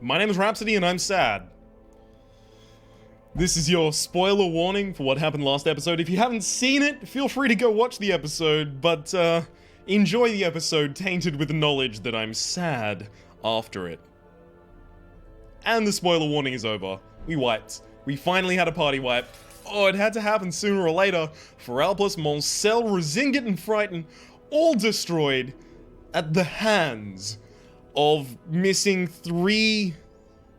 My name is Rhapsody and I'm sad. This is your spoiler warning for what happened last episode. If you haven't seen it, feel free to go watch the episode, but enjoy the episode tainted with the knowledge that I'm sad after it. And the spoiler warning is over. We wiped. We finally had a party wipe. Oh, it had to happen sooner or later. Feralpus, Moncel, Rosingit, and Frighten all destroyed at the hands of missing 3...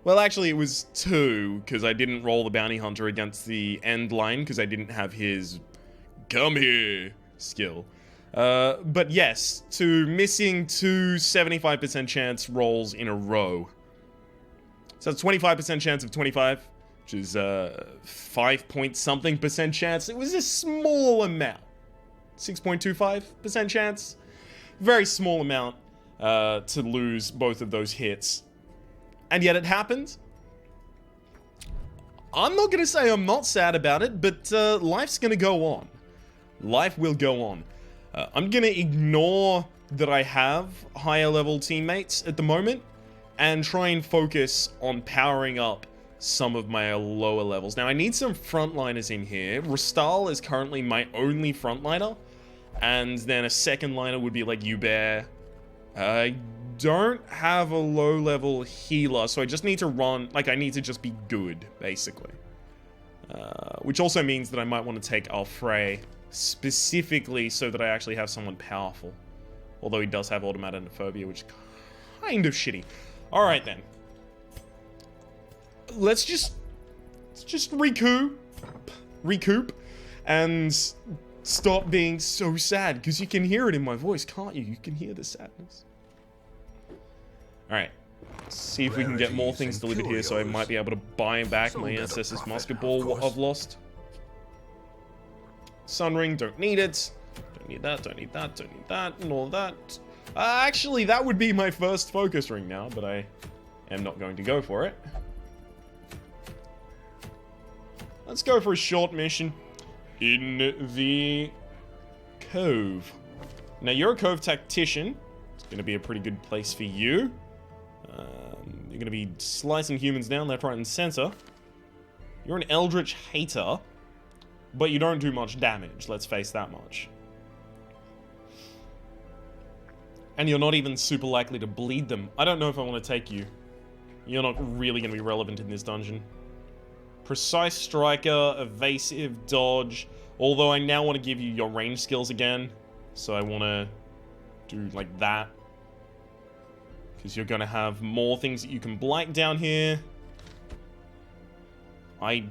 Well, actually, it was 2, because I didn't roll the bounty hunter against the end line, because I didn't have his come here skill. But yes, to missing 2 75% chance rolls in a row. So 25% chance of 25, which is 5 point something percent chance. It was a small amount. 6.25% chance. Very small amount to lose both of those hits. And yet it happened. I'm not going to say I'm not sad about it, but life's going to go on. Life will go on. I'm going to ignore that I have higher level teammates at the moment and try and focus on powering up some of my lower levels. Now, I need some frontliners in here. Rastal is currently my only frontliner, and then a second liner would be like Ubear. I don't have a low-level healer, so I just need to run... Like, I need to just be good, basically. Which also means that I might want to take Alfrey specifically so that I actually have someone powerful. Although he does have Automatophobia, which is kind of shitty. Alright, then. Let's just recoup, and stop being so sad, because you can hear it in my voice, can't you? You can hear the sadness. Alright, see if we can get more things delivered here, so I might be able to buy back my ancestors' musket ball I've lost. Sunring, don't need it. Don't need that, don't need that, don't need that, and all that. Actually, that would be my first focus ring now, but I am not going to go for it. Let's go for a short mission in the cove. Now, you're a cove tactician. It's going to be a pretty good place for you. You're going to be slicing humans down left, right, and center. You're an eldritch hater, but you don't do much damage, let's face that much. And you're not even super likely to bleed them. I don't know if I want to take you. You're not really going to be relevant in this dungeon. Precise striker, evasive, dodge. Although I now want to give you your range skills again. So I want to do like that. Because you're going to have more things that you can blight down here. I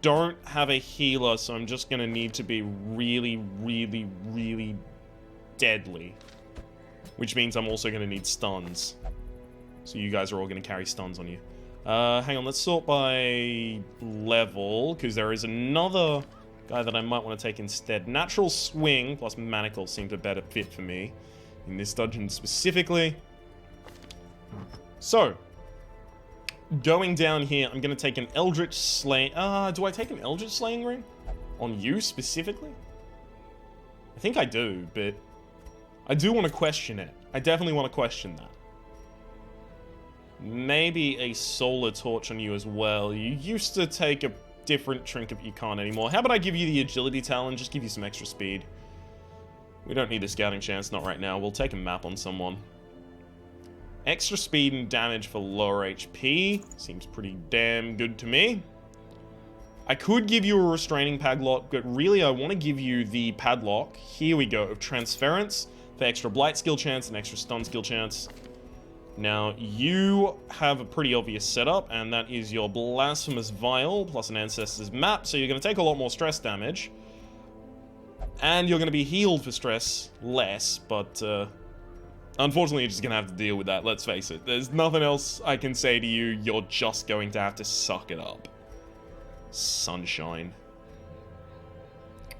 don't have a healer, so I'm just going to need to be really, really, really deadly. Which means I'm also going to need stuns. So you guys are all going to carry stuns on you. Hang on, let's sort by level, because there is another guy that I might want to take instead. Natural Swing plus Manacle seems a better fit for me in this dungeon specifically. So, going down here, I'm going to take an Eldritch Slaying... do I take an Eldritch Slaying ring? On you specifically? I think I do, but I do want to question it. I definitely want to question that. Maybe a Solar Torch on you as well. You used to take a different trinket, but you can't anymore. How about I give you the Agility Talon, just give you some extra speed. We don't need a scouting chance, not right now. We'll take a map on someone. Extra speed and damage for lower HP. Seems pretty damn good to me. I could give you a Restraining Padlock, but really I want to give you the Padlock, here we go, of Transference for extra Blight skill chance and extra Stun skill chance. Now, you have a pretty obvious setup, and that is your Blasphemous Vial plus an Ancestor's Map, so you're going to take a lot more stress damage. And you're going to be healed for stress less, but unfortunately you're just going to have to deal with that, let's face it. There's nothing else I can say to you, you're just going to have to suck it up. Sunshine.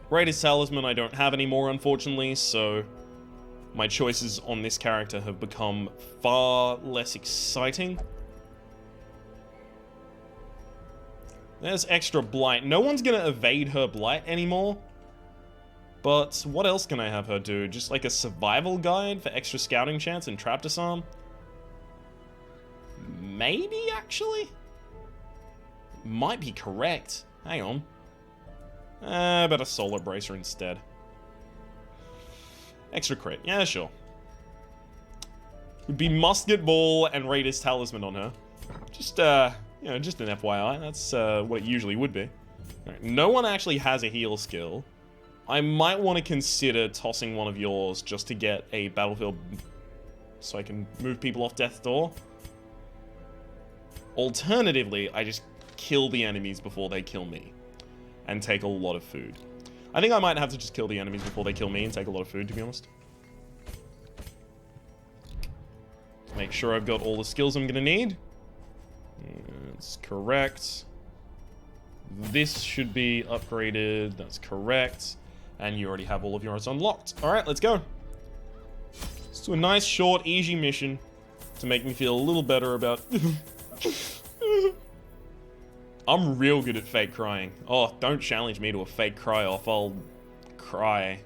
Greatest Talisman I don't have anymore, unfortunately, so my choices on this character have become far less exciting. There's extra Blight. No one's gonna evade her Blight anymore. But what else can I have her do? Just like a survival guide for extra scouting chance and trap disarm? Maybe, actually? Might be correct. Hang on. Better Solar Bracer instead. Extra crit. Yeah, sure. Would be Musket Ball and Raider's Talisman on her. Just, you know, just an FYI. That's what it usually would be. Right, no one actually has a heal skill. I might want to consider tossing one of yours just to get a battlefield so I can move people off death's door. Alternatively, I just kill the enemies before they kill me and take a lot of food. I think I might have to just kill the enemies before they kill me and take a lot of food, to be honest. Make sure I've got all the skills I'm gonna need. That's correct. This should be upgraded. That's correct. And you already have all of yours unlocked. Alright, let's go. Let's do a nice, short, easy mission to make me feel a little better about... I'm real good at fake crying. Oh, don't challenge me to a fake cry-off. I'll cry,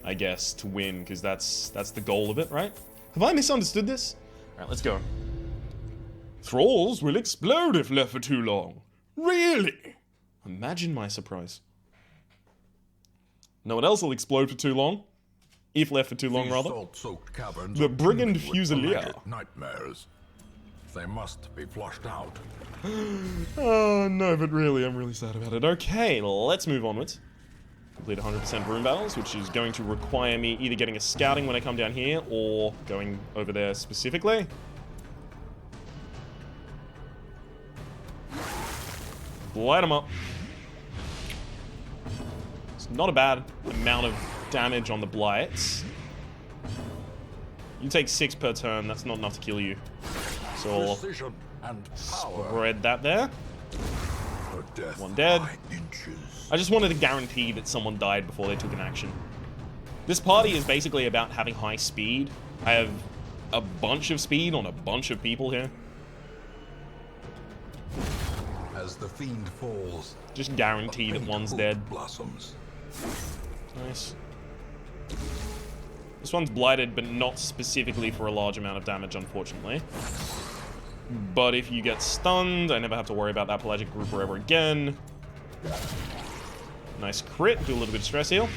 I guess, to win, because that's the goal of it, right? Have I misunderstood this? Alright, let's go. Thralls will explode if left for too long. Really? Imagine my surprise. Know what else will explode for too long? If left for too long, rather. The Brigand Fusilier. Nightmares. They must be flushed out. Oh, no, but really, I'm really sad about it. Okay, let's move onwards. Complete 100% room battles, which is going to require me either getting a scouting when I come down here, or going over there specifically. Light them up. It's not a bad amount of damage on the blights. You take 6 per turn, that's not enough to kill you. So I'll spread that there. One dead. I just wanted to guarantee that someone died before they took an action. This party is basically about having high speed. I have a bunch of speed on a bunch of people here. As the fiend falls, just guaranteed that one's dead. Blossoms. Nice. This one's blighted, but not specifically for a large amount of damage, unfortunately. But if you get stunned, I never have to worry about that pelagic grouper ever again. Nice crit, do a little bit of stress heal.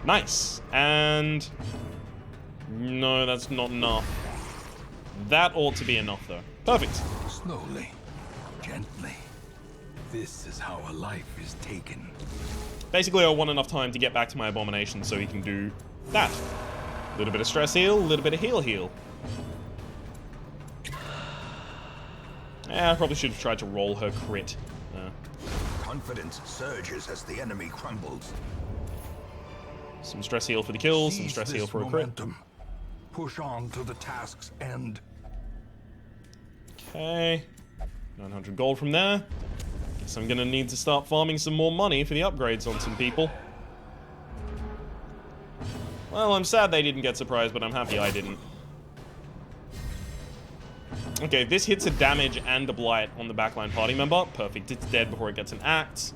Nice. And... no, that's not enough. That ought to be enough, though. Perfect. Slowly, gently. This is how a life is taken. Basically, I want enough time to get back to my abomination so he can do that. A little bit of stress heal, a little bit of heal. I probably should have tried to roll her crit. Confidence surges as the enemy crumbles. Some stress heal for the kills, some stress heal for a crit. Push on to the task's end. Okay. 900 gold from there. Guess I'm gonna need to start farming some more money for the upgrades on some people. Well, I'm sad they didn't get surprised, but I'm happy I didn't. Okay, this hits a damage and a blight on the backline party member. Perfect, it's dead before it gets an act.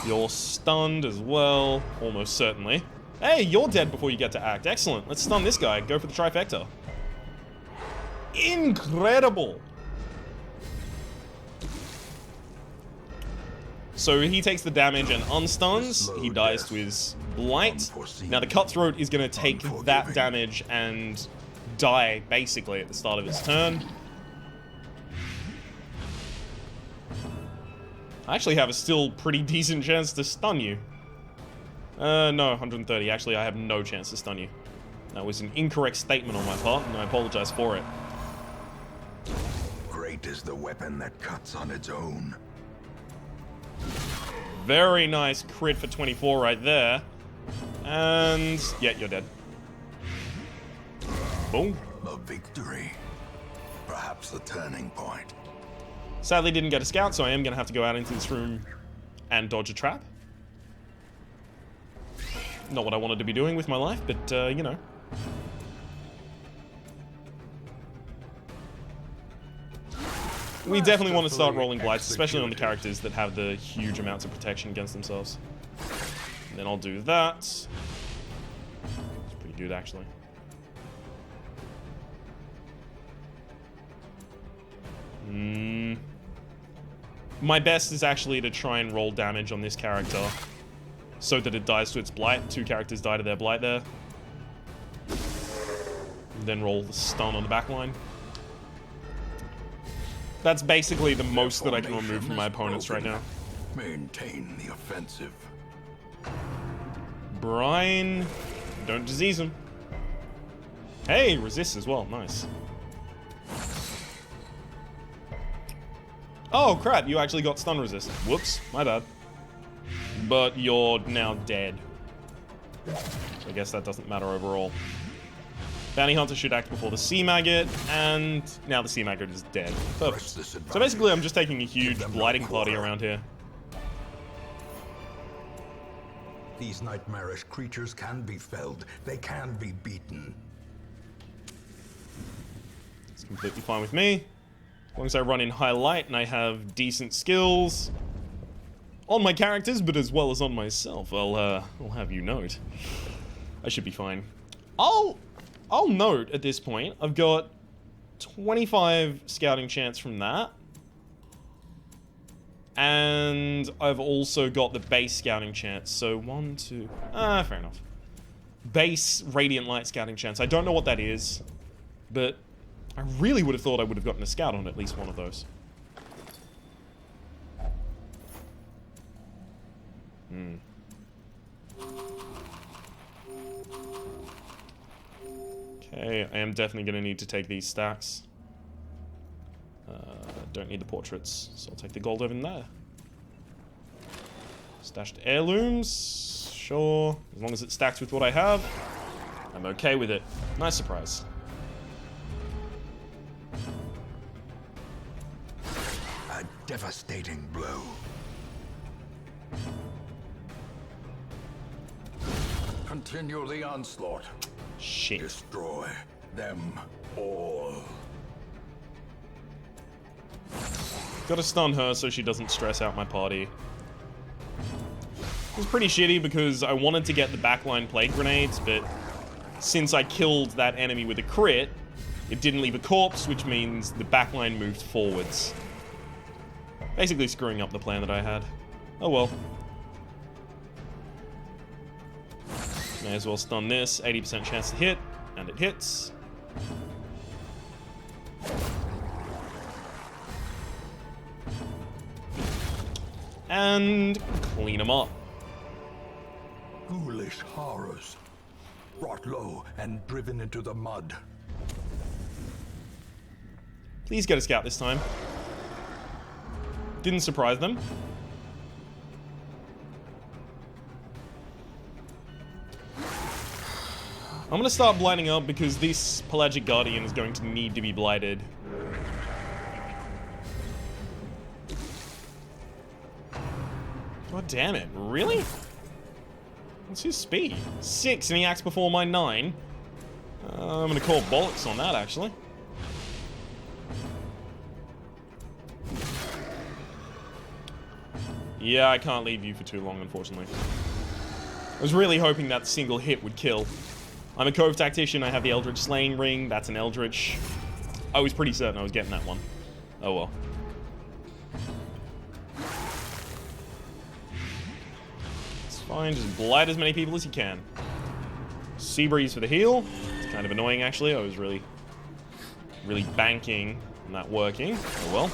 You're stunned as well, almost certainly. Hey, you're dead before you get to act. Excellent, let's stun this guy. Go for the trifecta. Incredible! So he takes the damage and unstuns. He dies to his blight. Now the cutthroat is going to take that damage and die, basically, at the start of its turn. I actually have a still pretty decent chance to stun you. No, 130. Actually, I have no chance to stun you. That was an incorrect statement on my part, and I apologize for it. Great is the weapon that cuts on its own. Very nice crit for 24 right there. And yeah, you're dead. Boom. A victory. Perhaps the turning point. Sadly didn't get a scout, so I am going to have to go out into this room and dodge a trap. Not what I wanted to be doing with my life, but, you know. We definitely want to start rolling blights, especially on the characters that have the huge amounts of protection against themselves. And then I'll do that. It's pretty good, actually. My best is actually to try and roll damage on this character so that it dies to its blight. 2 characters die to their blight there. And then roll the stun on the backline. That's basically the most that I can remove from my opponents right now. Maintain the offensive. Brian, don't disease him. Hey, resist as well. Nice. Oh crap, you actually got stun resist. Whoops, my bad. But you're now dead. So I guess that doesn't matter overall. Bounty Hunter should act before the Sea Maggot, and now the Sea Maggot is dead. Perfect. So basically I'm just taking a huge blighting party around here. These nightmarish creatures can be felled. They can be beaten. It's completely fine with me. As long as I run in highlight and I have decent skills on my characters, but as well as on myself, I'll have you note. I should be fine. I'll note at this point, I've got 25 scouting chance from that. And I've also got the base scouting chance. So 1, 2... fair enough. Base Radiant Light scouting chance. I don't know what that is, but I really would have thought I would have gotten a scout on at least one of those. Okay, I am definitely going to need to take these stacks. Don't need the portraits, so I'll take the gold over in there. Stashed heirlooms, sure. As long as it stacks with what I have, I'm okay with it. Nice surprise. A devastating blow. Continue the onslaught. Shit. Destroy them all. Gotta stun her so she doesn't stress out my party. It was pretty shitty because I wanted to get the backline plague grenades, but since I killed that enemy with a crit, it didn't leave a corpse, which means the backline moved forwards. Basically screwing up the plan that I had. Oh well. May as well stun this. 80% chance to hit, and it hits. And clean them up. Ghoulish horrors. Brought low and driven into the mud. Please get a scout this time. Didn't surprise them. I'm gonna start blighting up because this Pelagic Guardian is going to need to be blighted. God damn it, really? What's his speed? 6 and he acts before my 9. I'm gonna call bollocks on that, actually. Yeah, I can't leave you for too long, unfortunately. I was really hoping that single hit would kill. I'm a Cove Tactician, I have the Eldritch Slaying Ring, that's an Eldritch. I was pretty certain I was getting that one. Oh well. It's fine, just blight as many people as you can. Sea Breeze for the heal. It's kind of annoying, actually. I was really banking on that working. Oh well.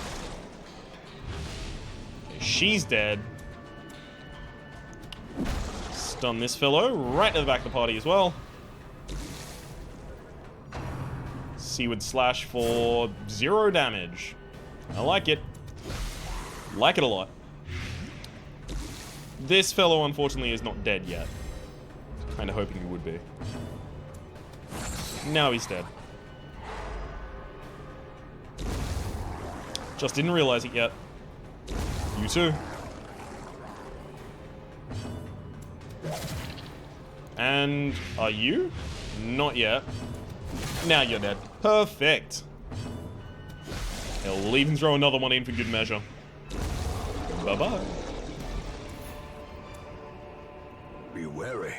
Okay, she's dead. Stun this fellow right to the back of the party as well. Seaward Slash for 0 damage. I like it. Like it a lot. This fellow, unfortunately, is not dead yet. Kind of hoping he would be. Now he's dead. Just didn't realize it yet. You too. And are you? Not yet. Now you're dead. Perfect. He'll even throw another one in for good measure. Bye-bye. Be wary.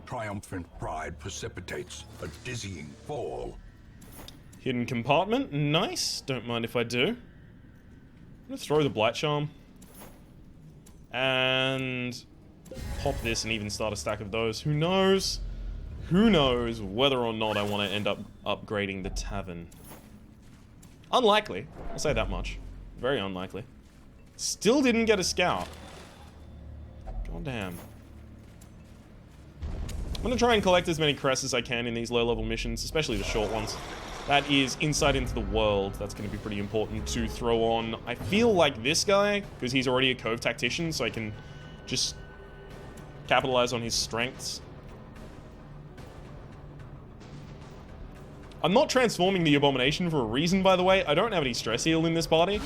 Triumphant pride precipitates a dizzying fall. Hidden compartment. Nice. Don't mind if I do. I'm gonna throw the Blight Charm. And pop this and even start a stack of those. Who knows? Who knows whether or not I want to end up upgrading the tavern. Unlikely. I'll say that much. Very unlikely. Still didn't get a scout. God damn. I'm gonna try and collect as many crests as I can in these low-level missions, especially the short ones. That is insight into the world. That's gonna be pretty important to throw on. I feel like this guy, because he's already a cove tactician, so I can just capitalize on his strengths. I'm not transforming the Abomination for a reason, by the way. I don't have any stress heal in this party.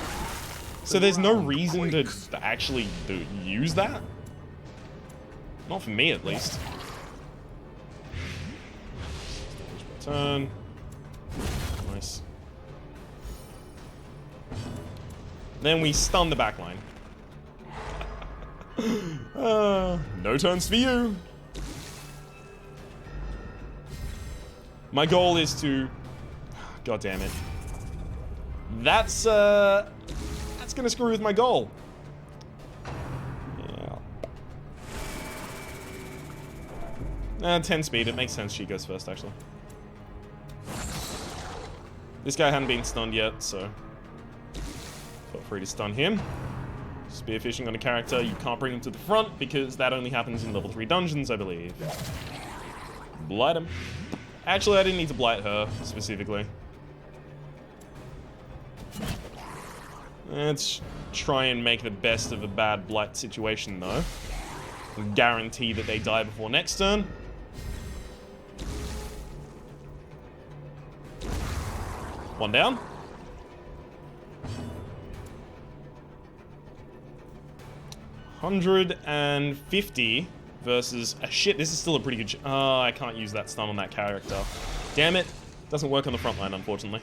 So there's no reason to actually use that. Not for me, at least. Turn. Nice. Then we stun the backline. No turns for you. My goal is to... God damn it. That's gonna screw with my goal. Yeah. 10 speed, it makes sense she goes first, actually. This guy hadn't been stunned yet, so... feel free to stun him. Spearfishing on a character, you can't bring him to the front, because that only happens in level 3 dungeons, I believe. Blight him. Actually, I didn't need to blight her, specifically. Let's try and make the best of a bad blight situation, though. Guarantee that they die before next turn. One down. $150 versus... shit, this is still a pretty good... oh, I can't use that stun on that character. Damn it. Doesn't work on the front line, unfortunately.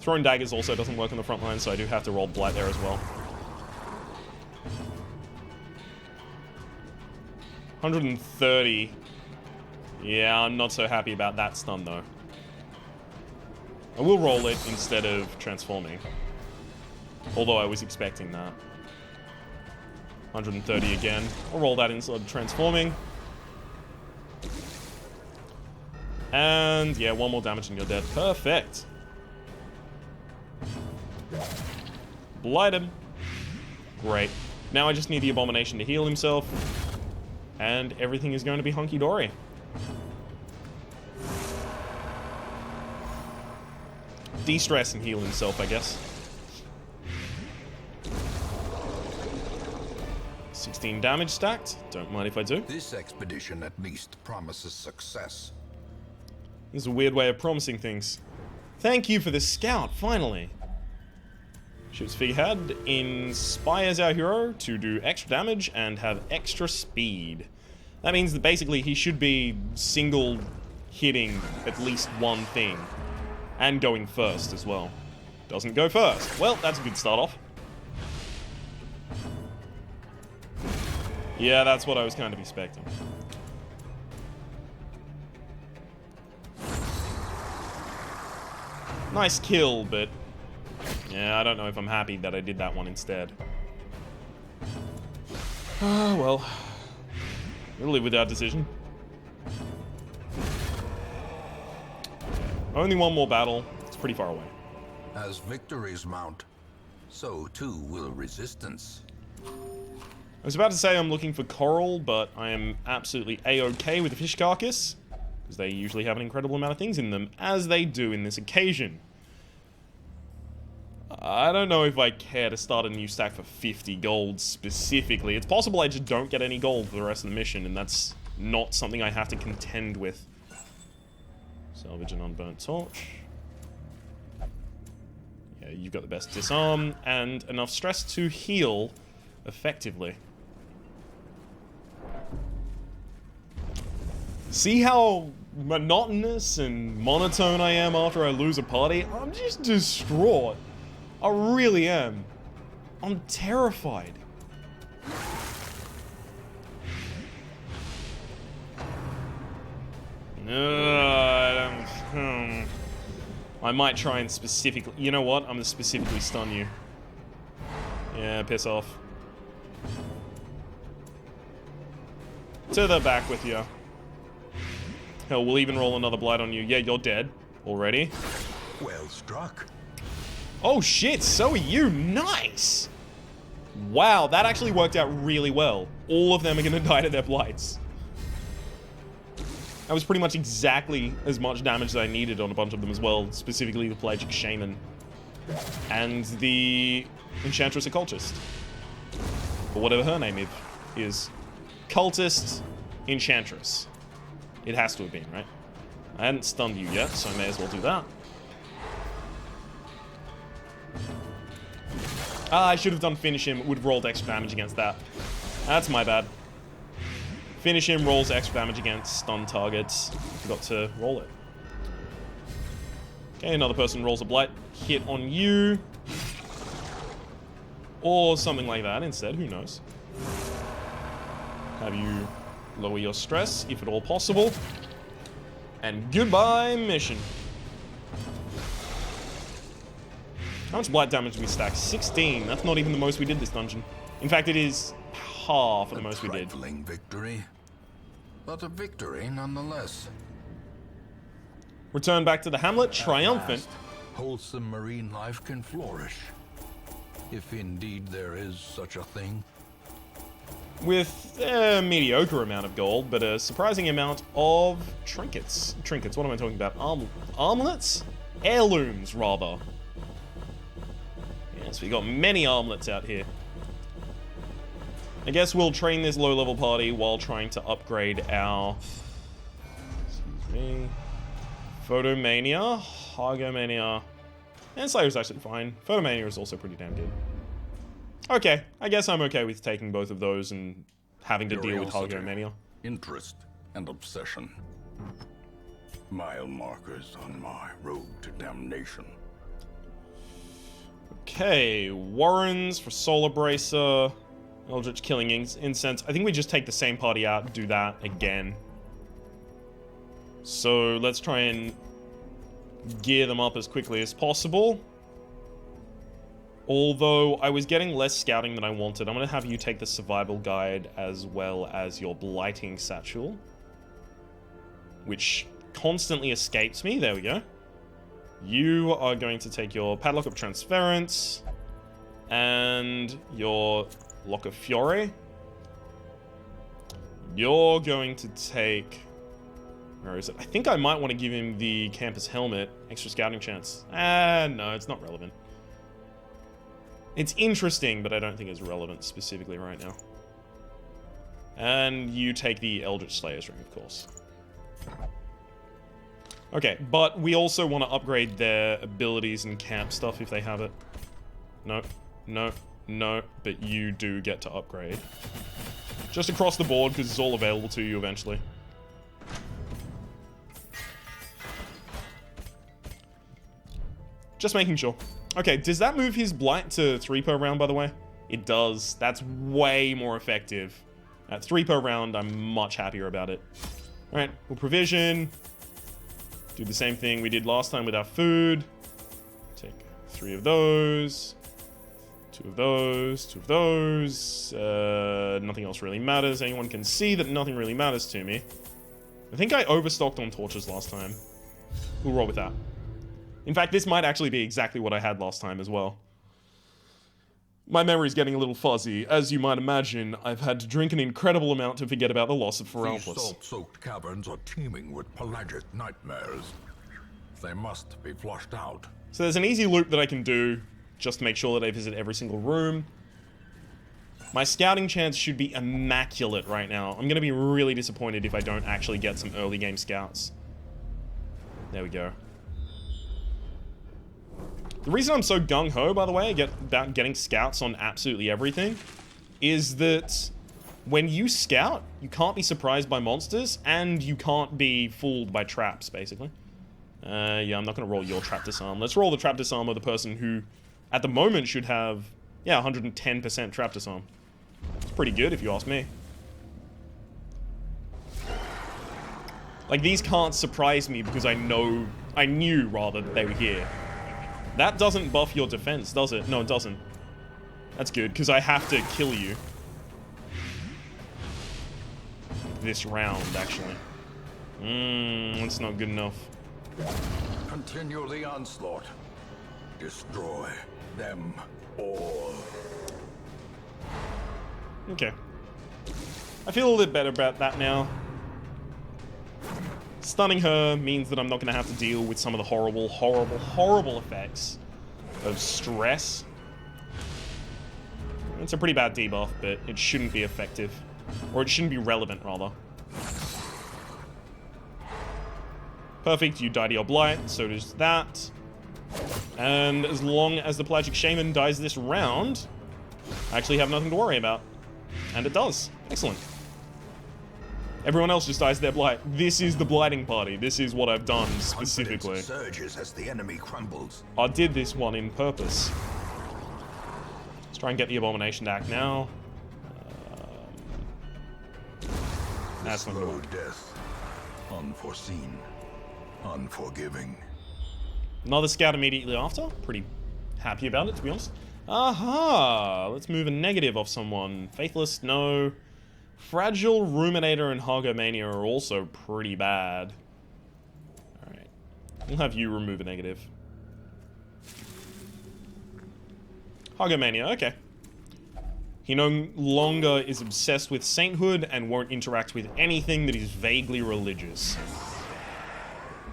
Throwing daggers also doesn't work on the front line, so I do have to roll blight there as well. 130. Yeah, I'm not so happy about that stun, though. I will roll it instead of transforming. Although I was expecting that. 130 again. I'll roll that instead of transforming. And yeah, one more damage and you're dead. Perfect. Blight him. Great. Now I just need the Abomination to heal himself. And everything is going to be hunky-dory. De-stress and heal himself, I guess. 16 damage stacked. Don't mind if I do. This expedition at least promises success. This is a weird way of promising things. Thank you for the scout, finally. Shoots figurehead, inspires our hero to do extra damage and have extra speed. That means that basically he should be single hitting at least one thing. And going first as well. Doesn't go first. Well, that's a good start off. Yeah, that's what I was kind of expecting. Nice kill, but... yeah, I don't know if I'm happy that I did that one instead. Ah, well. We'll live with our decision. Only one more battle. It's pretty far away. As victories mount, so too will resistance. I was about to say I'm looking for coral, but I am absolutely a-okay with the fish carcass, because they usually have an incredible amount of things in them, as they do in this occasion. I don't know if I care to start a new stack for 50 gold specifically. It's possible I just don't get any gold for the rest of the mission, and that's not something I have to contend with. Salvage an unburnt torch. Yeah, you've got the best disarm, and enough stress to heal effectively. See how monotonous and monotone I am after I lose a party? I'm just distraught. I really am. I'm terrified. I might try and specifically... You know what? I'm going to specifically stun you. Yeah, piss off. To the back with you. Hell, we'll even roll another blight on you. Yeah, you're dead already. Well struck. Oh shit, so are you. Nice! Wow, that actually worked out really well. All of them are going to die to their blights. That was pretty much exactly as much damage as I needed on a bunch of them as well, specifically the Pelagic Shaman. And the Enchantress Occultist. Or whatever her name is. Cultist Enchantress. It has to have been, right? I hadn't stunned you yet, so I may as well do that. Ah, I should have done finish him. It would have rolled extra damage against that. That's my bad. Finish him, rolls extra damage against stun targets. Forgot to roll it. Okay, another person rolls a blight hit on you. Or something like that instead, who knows. Have you lower your stress, if at all possible. And goodbye, mission. How much blight damage do we stack? 16. That's not even the most we did this dungeon. In fact, it is half of the most we did. Trifling victory, but a victory nonetheless. Return back to the hamlet, triumphant. At last, wholesome marine life can flourish, if indeed there is such a thing. With a mediocre amount of gold, but a surprising amount of trinkets. Trinkets, what am I talking about? Armlets? Heirlooms, rather. Yes, we got many armlets out here. I guess we'll train this low-level party while trying to upgrade our... Excuse me... Photomania, Hargomania, and Slayer's actually fine. Photomania is also pretty damn good. Okay, I guess I'm okay with taking both of those and having to deal with Hargomania. Interest and obsession. Mile markers on my road to damnation. Okay, Warrens for Solar Bracer, Eldritch Killing Incense. I think we just take the same party out and do that again. So let's try and gear them up as quickly as possible. Although I was getting less scouting than I wanted, I'm going to have you take the survival guide as well as your blighting satchel, which constantly escapes me. There we go. You are going to take your Padlock of Transference and your Lock of Fiore. You're going to take... Where is it? I think I might want to give him the Campus Helmet. Extra scouting chance. No, it's not relevant. It's interesting, but I don't think it's relevant specifically right now. And you take the Eldritch Slayer's Ring, of course. Okay, but we also want to upgrade their abilities and camp stuff if they have it. No, no, no, but you do get to upgrade. Just across the board, because it's all available to you eventually. Just making sure. Okay, does that move his blight to 3 per round, by the way? It does. That's way more effective. At 3 per round, I'm much happier about it. Alright, we'll provision. Do the same thing we did last time with our food. Take 3 of those. 2 of those. 2 of those. Nothing else really matters. Anyone can see that nothing really matters to me. I think I overstocked on torches last time. We'll roll with that. In fact, this might actually be exactly what I had last time as well. My memory's getting a little fuzzy. As you might imagine, I've had to drink an incredible amount to forget about the loss of Feralpus. These salt-soaked caverns are teeming with pelagic nightmares. They must be flushed out. So there's an easy loop that I can do, just to make sure that I visit every single room. My scouting chance should be immaculate right now. I'm going to be really disappointed if I don't actually get some early game scouts. There we go. The reason I'm so gung-ho, by the way, about getting scouts on absolutely everything, is that when you scout, you can't be surprised by monsters, and you can't be fooled by traps, basically. Yeah, I'm not going to roll your trap disarm. Let's roll the trap disarm of the person who, at the moment, should have, yeah, 110% trap disarm. It's pretty good, if you ask me. Like, these can't surprise me because I knew rather that they were here. That doesn't buff your defense, does it? No, it doesn't. That's good, because I have to kill you. This round, actually. That's not good enough. Continue the onslaught. Destroy them all. Okay. I feel a little bit better about that now. Stunning her means that I'm not going to have to deal with some of the horrible, horrible, horrible effects of stress. It's a pretty bad debuff, but it shouldn't be effective. Or it shouldn't be relevant, rather. Perfect, you die to your blight, so does that. And as long as the Pelagic Shaman dies this round, I actually have nothing to worry about. And it does. Excellent. Everyone else just dies to their blight. This is the blighting party. This is what I've done specifically. Surges as the enemy crumbles. I did this one in purpose. Let's try and get the Abomination to act now. That's not good. Death, unforeseen, unforgiving. Another scout immediately after. Pretty happy about it, to be honest. Aha! Let's move a negative off someone. Faithless, no. Fragile, Ruminator, and Hargomania are also pretty bad. Alright. We'll have you remove a negative. Hargomania, okay. He no longer is obsessed with sainthood and won't interact with anything that is vaguely religious.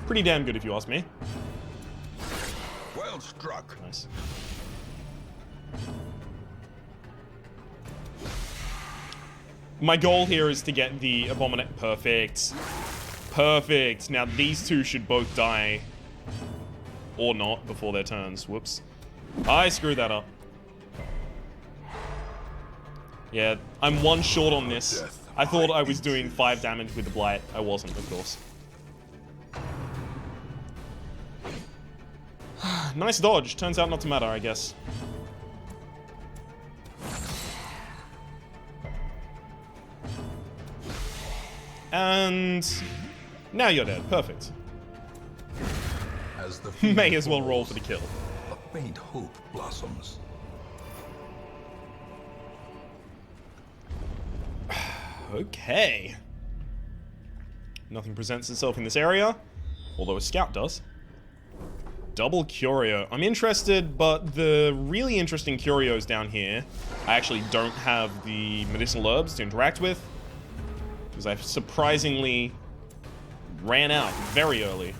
Pretty damn good if you ask me. Well struck. Nice. My goal here is to get the Abominate. Perfect. Perfect. Now these two should both die. Or not before their turns. Whoops. I screwed that up. Yeah, I'm one short on this. I thought I was doing 5 damage with the Blight. I wasn't, of course. Nice dodge. Turns out not to matter, I guess. And now you're dead. Perfect. As the May as well roll for the kill. A faint hope blossoms. Okay. Nothing presents itself in this area, although a scout does. Double Curio. I'm interested, but the really interesting curios down here, I actually don't have the medicinal herbs to interact with, because I surprisingly ran out very early.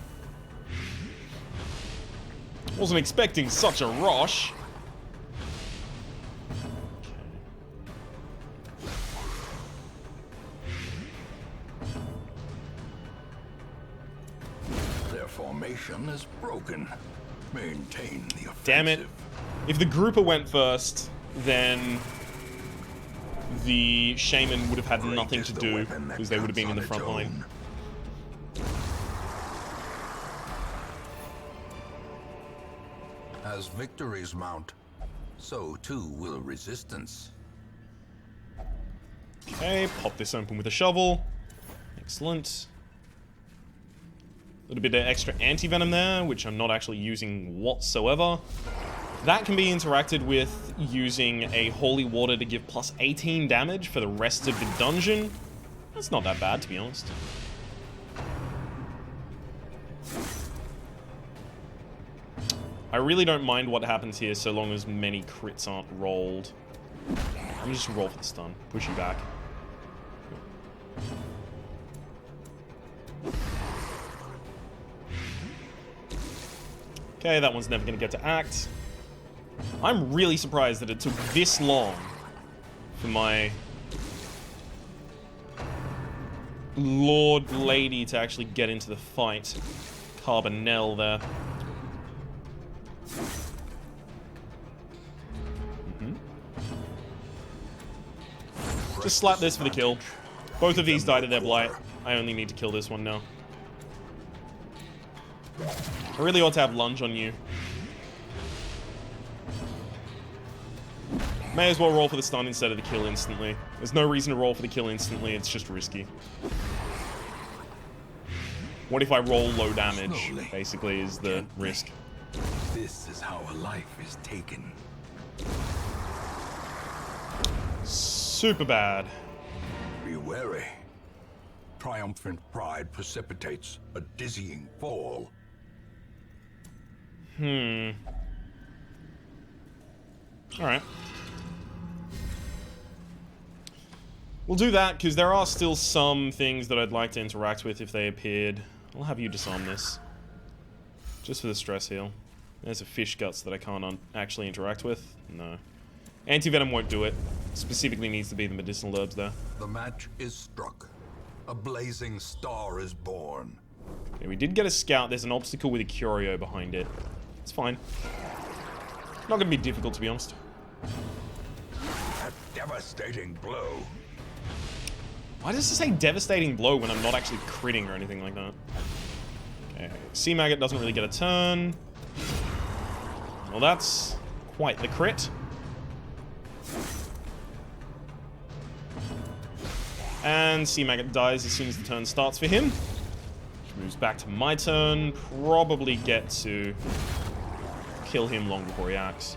Wasn't expecting such a rush. Their formation is broken. Maintain the offensive. Damn it. If the grouper went first, then the shaman would have had nothing to do, because they would have been in the front line. As victories mount, so too will resistance. Okay, pop this open with a shovel. Excellent. A little bit of extra anti-venom there, which I'm not actually using whatsoever. That can be interacted with using a holy water to give plus 18 damage for the rest of the dungeon. That's not that bad, to be honest. I really don't mind what happens here so long as many crits aren't rolled. Let me just roll for the stun. Push you back. Okay, that one's never going to get to act. I'm really surprised that it took this long for my Lord Lady to actually get into the fight. Carbonell there. Just slap this for the kill. Both of these died to their blight. I only need to kill this one now. I really ought to have lunge on you. May as well roll for the stun instead of the kill instantly. There's no reason to roll for the kill instantly, it's just risky. What if I roll low damage? Slowly. Basically, is the Gently. risk. This is how a life is taken. Super bad. Be wary. Triumphant pride precipitates a dizzying fall. Alright. We'll do that, because there are still some things that I'd like to interact with if they appeared. I'll have you disarm this. Just for the stress heal. There's a fish guts that I can't actually interact with. No. Anti-venom won't do it. Specifically needs to be the medicinal herbs there. The match is struck. A blazing star is born. Okay, we did get a scout. There's an obstacle with a curio behind it. It's fine. Not gonna be difficult, to be honest. A devastating blow. Why does it say devastating blow when I'm not actually critting or anything like that? Okay, Sea Maggot doesn't really get a turn. Well, that's quite the crit. And Sea Maggot dies as soon as the turn starts for him. Which moves back to my turn. Probably get to kill him long before he acts.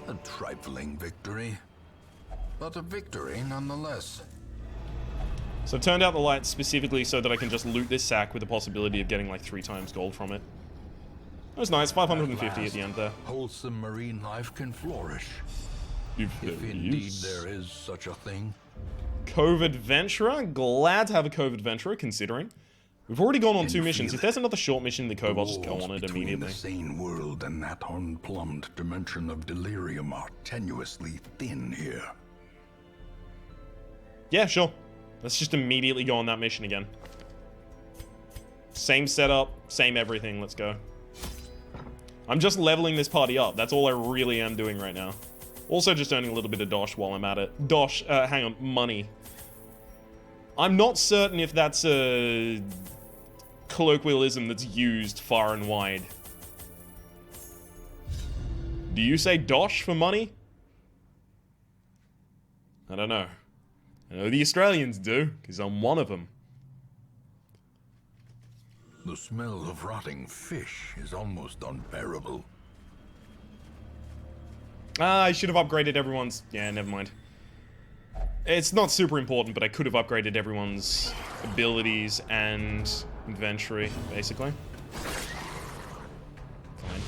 A trifling victory, but a victory nonetheless. So I've turned out the lights specifically so that I can just loot this sack with the possibility of getting like 3 times gold from it. That was nice, 550 at the end there. Wholesome marine life can flourish. If indeed there is such a thing. Cove Adventurer? Glad to have a Cove Adventurer, considering. We've already gone on 2 feel missions. If there's another short mission in the Cove, I'll just go on it Between immediately. the sane world and that unplumbed dimension of delirium are tenuously thin here. Yeah, sure. Let's just immediately go on that mission again. Same setup, same everything, let's go. I'm just leveling this party up. That's all I really am doing right now. Also just earning a little bit of dosh while I'm at it. Dosh, hang on, money. I'm not certain if that's a colloquialism that's used far and wide. Do you say dosh for money? I don't know. I know the Australians do, because I'm one of them. The smell of rotting fish is almost unbearable. I should have upgraded everyone's... Yeah, never mind. It's not super important, but I could have upgraded everyone's abilities and inventory, basically. Fine.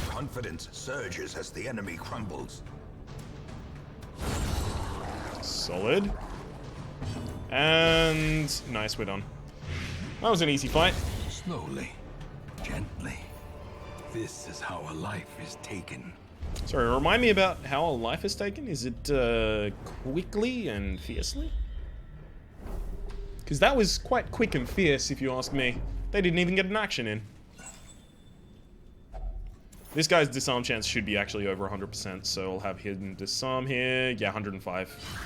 Confidence surges as the enemy crumbles. Solid. And... nice, we're done. That was an easy fight. Slowly, gently. This is how a life is taken. Sorry, remind me about how a life is taken? Is it, quickly and fiercely? Because that was quite quick and fierce, if you ask me. They didn't even get an action in. This guy's disarm chance should be actually over 100%, so I'll have hidden disarm here. Yeah, 105.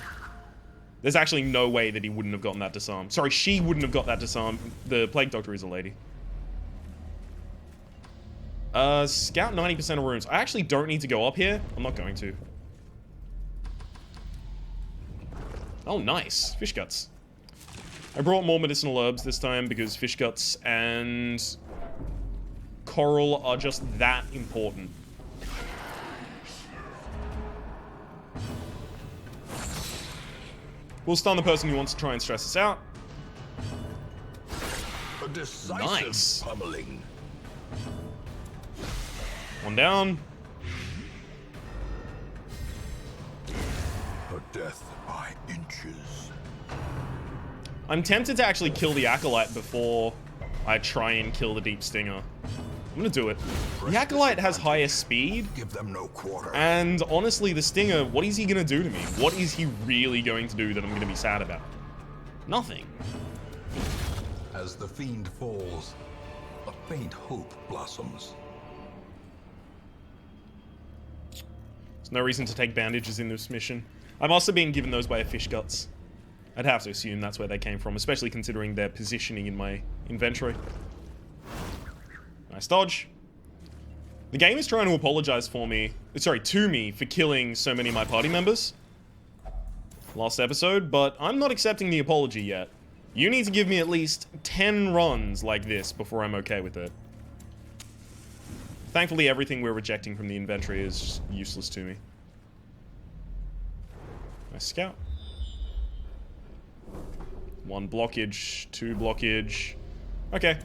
There's actually no way that he wouldn't have gotten that disarm. Sorry, she wouldn't have got that disarm. The Plague Doctor is a lady. Scout 90% of rooms. I actually don't need to go up here. I'm not going to. Oh, nice. Fish guts. I brought more medicinal herbs this time because fish guts and coral are just that important. We'll stun the person who wants to try and stress us out. A decisive Nice. pummeling. One down. A death by inches. I'm tempted to actually kill the Acolyte before I try and kill the Deep Stinger. I'm gonna do it. The Acolyte has higher speed, Give them no quarter. and honestly, the Stinger, what is he gonna do to me? What is he really going to do that I'm gonna be sad about? Nothing. As the fiend falls, a faint hope blossoms. There's no reason to take bandages in this mission. I must have been given those by a fish guts. I'd have to assume that's where they came from, especially considering their positioning in my inventory. Nice dodge. The game is trying to apologize for me, sorry, to me, for killing so many of my party members. last episode, but I'm not accepting the apology yet. You need to give me at least 10 runs like this before I'm okay with it. Thankfully, everything we're rejecting from the inventory is useless to me. Nice scout. 1 blockage, 2 blockage. Okay.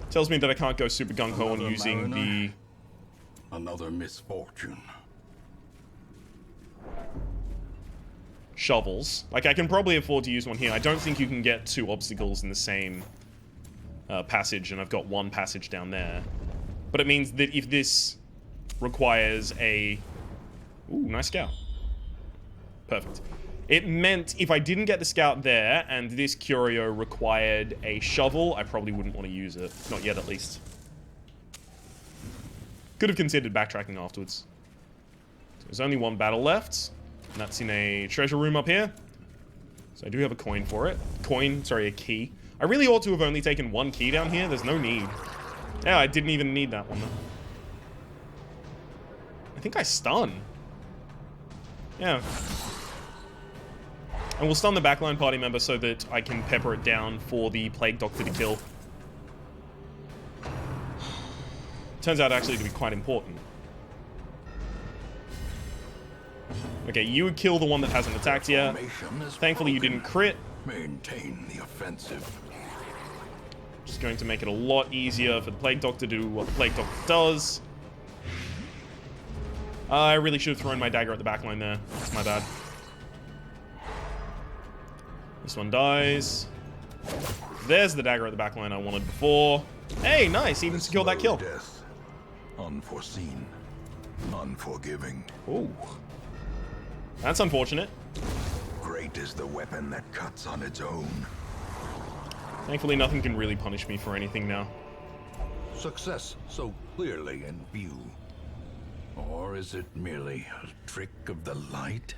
Tells me that I can't go super gung-ho on using the... Another misfortune. shovels. Like, I can probably afford to use one here. I don't think you can get 2 obstacles in the same passage, and I've got 1 passage down there. But it means that if this requires a... Ooh, nice scout. Perfect. It meant if I didn't get the scout there, and this curio required a shovel, I probably wouldn't want to use it. Not yet, at least. Could have considered backtracking afterwards. So there's only 1 battle left, and that's in a treasure room up here. So I do have a coin for it. A key. I really ought to have only taken 1 key down here. There's no need. Yeah, I didn't even need that one, though. I think I stun. Yeah. And we'll stun the backline party member so that I can pepper it down for the Plague Doctor to kill. Turns out actually to be quite important. Okay, you would kill the one that hasn't attacked yet. Thankfully you didn't crit. Maintain the offensive. Just going to make it a lot easier for the Plague Doctor to do what the Plague Doctor does. I really should have thrown my dagger at the backline there. That's my bad. This one dies. There's the dagger at the backline I wanted before. Hey, nice. Even secured that kill. Death. Unforeseen. Unforgiving. Ooh. That's unfortunate. Great is the weapon that cuts on its own. Thankfully, nothing can really punish me for anything now. Success so clearly in view. Or is it merely a trick of the light?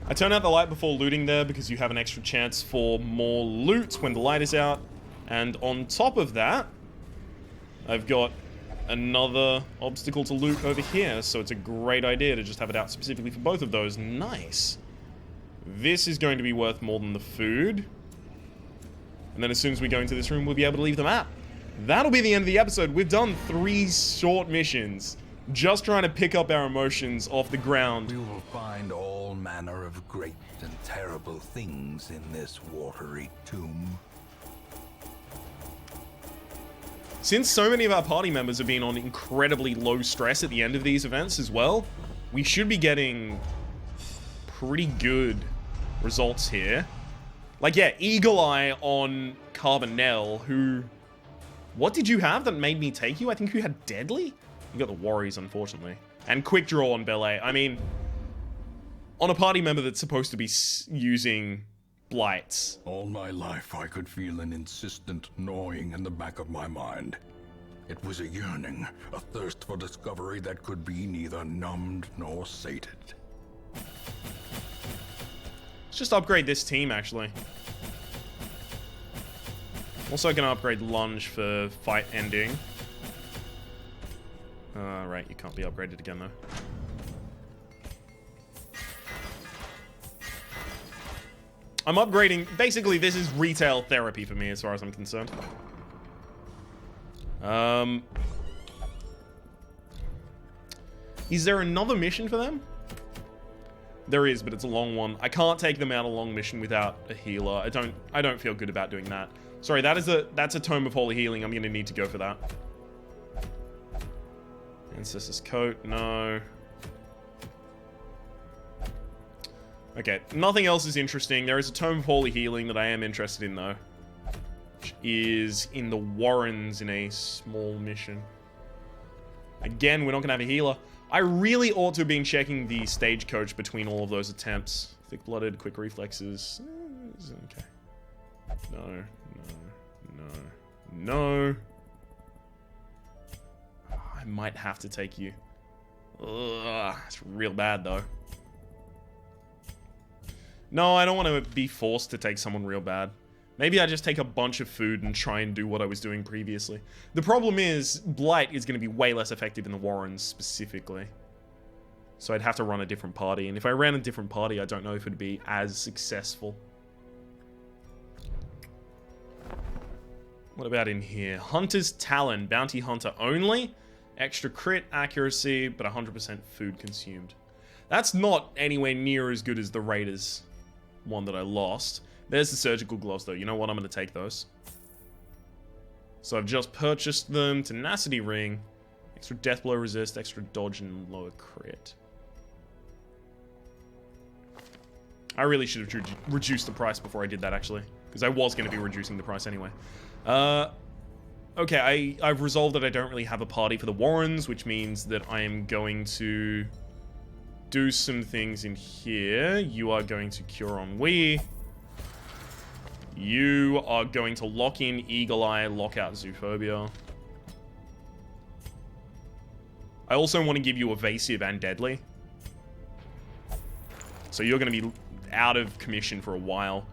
I turn out the light before looting there because you have an extra chance for more loot when the light is out. And on top of that, I've got another obstacle to loot over here, so it's a great idea to just have it out specifically for both of those. Nice. This is going to be worth more than the food. And then as soon as we go into this room, we'll be able to leave the map. That'll be the end of the episode. We've done 3 short missions. Just trying to pick up our emotions off the ground. We will find all manner of great and terrible things in this watery tomb. Since so many of our party members have been on incredibly low stress at the end of these events as well, we should be getting pretty good results here. Like, yeah, Eagle Eye on Carbonell, who... What did you have that made me take you? I think you had Deadly? You got the Worries, unfortunately. And Quick Draw on Belay. I mean, on a party member that's supposed to be using Blights. All my life I could feel an insistent gnawing in the back of my mind. It was a yearning, a thirst for discovery that could be neither numbed nor sated. Let's just upgrade this team, actually. Also gonna upgrade Lunge for fight ending. Right, you can't be upgraded again, though. I'm upgrading... Basically, this is retail therapy for me, as far as I'm concerned. Is there another mission for them? There is, but it's a long one. I can't take them out a long mission without a healer. I don't feel good about doing that. Sorry, that's a Tome of Holy Healing. I'm gonna need to go for that. Ancestor's Coat, no. Okay, nothing else is interesting. There is a Tome of Holy Healing that I am interested in, though. Which is in the Warrens in a small mission. Again, we're not gonna have a healer. I really ought to have been checking the stagecoach between all of those attempts. Thick-blooded, quick reflexes. Okay. No, no. I might have to take you. Ugh, it's real bad, though. No, I don't want to be forced to take someone real bad. Maybe I just take a bunch of food and try and do what I was doing previously. The problem is, Blight is going to be way less effective in the Warrens, specifically. So I'd have to run a different party. And if I ran a different party, I don't know if it'd be as successful. What about in here? Hunter's Talon. Bounty Hunter only. Extra crit accuracy, but 100% food consumed. That's not anywhere near as good as the Raiders one that I lost. There's the surgical gloves, though. You know what? I'm going to take those. So I've just purchased them. Tenacity ring. Extra death blow resist, extra dodge, and lower crit. I really should have reduced the price before I did that, actually. Because I was going to be reducing the price anyway. Okay, I've resolved that I don't really have a party for the Warrens, which means that I am going to do some things in here. You are going to cure ennui. You are going to lock in Eagle Eye, lock out Zoophobia. I also want to give you Evasive and Deadly. So you're going to be out of commission for a while.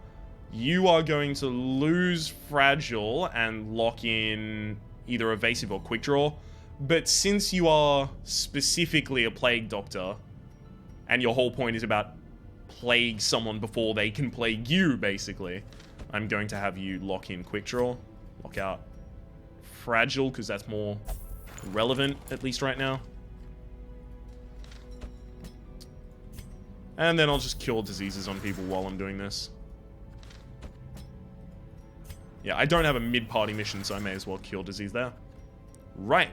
You are going to lose Fragile and lock in either Evasive or Quick Draw. But since you are specifically a Plague Doctor, and your whole point is about plague someone before they can plague you, basically, I'm going to have you lock in Quick Draw, lock out Fragile, because that's more relevant, at least right now. And then I'll just cure diseases on people while I'm doing this. Yeah, I don't have a mid-party mission, so I may as well cure disease there. Right.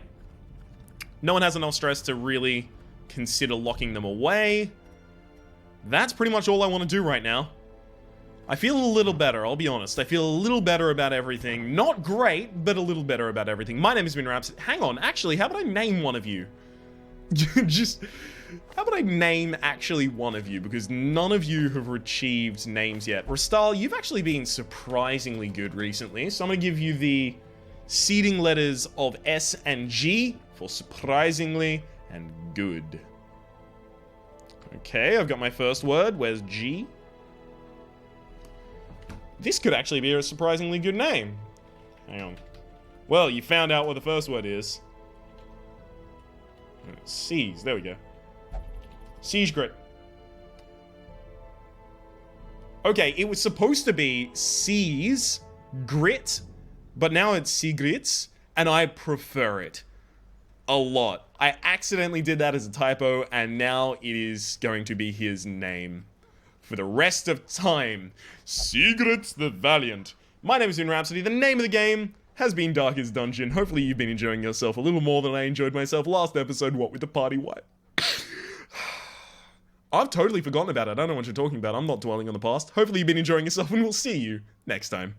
No one has enough stress to really consider locking them away. That's pretty much all I want to do right now. I feel a little better, I'll be honest. I feel a little better about everything. Not great, but a little better about everything. My name has been Rhapsody. Hang on, actually, how about I name one of you? Just... How about I name actually one of you, because none of you have achieved names yet. Rastal, you've actually been surprisingly good recently, so I'm going to give you the seeding letters of S and G for surprisingly and good. Okay, I've got my first word. Where's G? This could actually be a surprisingly good name. Hang on. Well, you found out what the first word is. C's, there we go. Siege Grit. Okay, it was supposed to be C's Grit, but now it's Seagrits, and I prefer it a lot. I accidentally did that as a typo, and now it is going to be his name for the rest of time. Seagrits the Valiant. My name has been Rhapsody. The name of the game has been Darkest Dungeon. Hopefully you've been enjoying yourself a little more than I enjoyed myself last episode, What with the Party Wipe. I've totally forgotten about it. I don't know what you're talking about. I'm not dwelling on the past. Hopefully you've been enjoying yourself, and we'll see you next time.